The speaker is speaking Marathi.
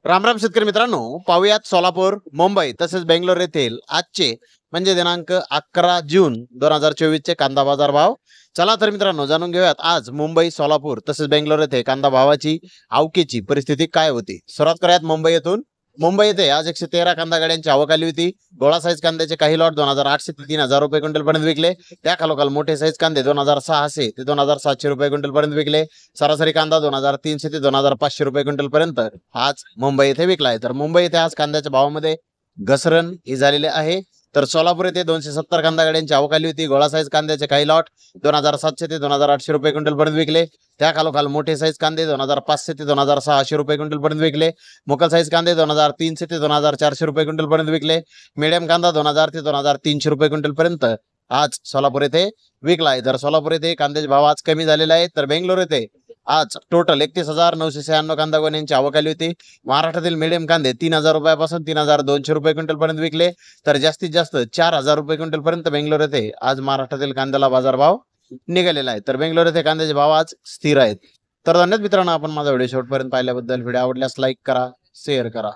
राम राम शेतकरी मित्रांनो, पाहुयात सोलापूर, मुंबई तसेच बेंगलोर येथील आजचे म्हणजे दिनांक 11 जून 2024 चे कांदा बाजार भाव. चला तर मित्रांनो, जाणून घेऊयात आज मुंबई, सोलापूर तसेच बेंगलोर येथे कांदा भावाची आवकेची परिस्थिती काय होती. सुरुवात करूयात मुंबई येथून. मुंबई येथे आज 113 कांदा गाड्यांची आवक आली होती. गोळा साईज कांद्याचे काही लॉट 2800 ते 3000 रुपये क्विंटल पर्यंत विकले. त्या खालोखाल मोठे साईज कांदे 2600 ते 2700 रुपये क्विंटल पर्यंत विकले. सरासरी कांदा 2300 ते 2500 रुपये क्विंटल पर्यंत आज मुंबई येथे विकला आहे. तर मुंबई येथे आज कांद्याच्या भावामध्ये घसरण ही झालेली आहे. तर सोलापूर येथे 270 कांदा गाड्यांची आवक आली होती. गोळा साईज कांद्याचे काही लॉट 2700 ते 2800 रुपये क्विंटल पर्यंत विकले. त्या खालोखाल मोठे साईज कांदे 2500 ते 2600 रुपये क्विंटल पर्यंत विकले. मोकल साईज कांदे 2300 ते 2400 रुपये क्विंटल पर्यंत विकले. मीडियम कांदा 2000 ते 2300 रुपये क्विंटल पर्यंत आज सोलापूर येथे विकला आहे. तर सोलापूर येथे कांद्याचे भाव आज कमी झालेले आहेत. तर बेंगलोर येथे आज टोटल 31,996 कांदा गोण्यांची आवक आली होती. महाराष्ट्रातील मीडियम कांदे 3000 रुपयापासून 3200 रुपये क्विंटल पर्यंत विकले. तर जास्तीत जास्त 4000 रुपये क्विंटल पर्यंत बेंगलोर येथे आज महाराष्ट्रातील कांद्याला बाजारभाव निघालेला आहे. तर बेंगलोर येथे कांद्याचे भाव आज स्थिर आहेत. तर धन्यवाद मित्रांनो, आपण माझा व्हिडिओ शेवटपर्यंत पाहिल्याबद्दल. व्हिडिओ आवडल्यास लाईक करा, शेअर करा.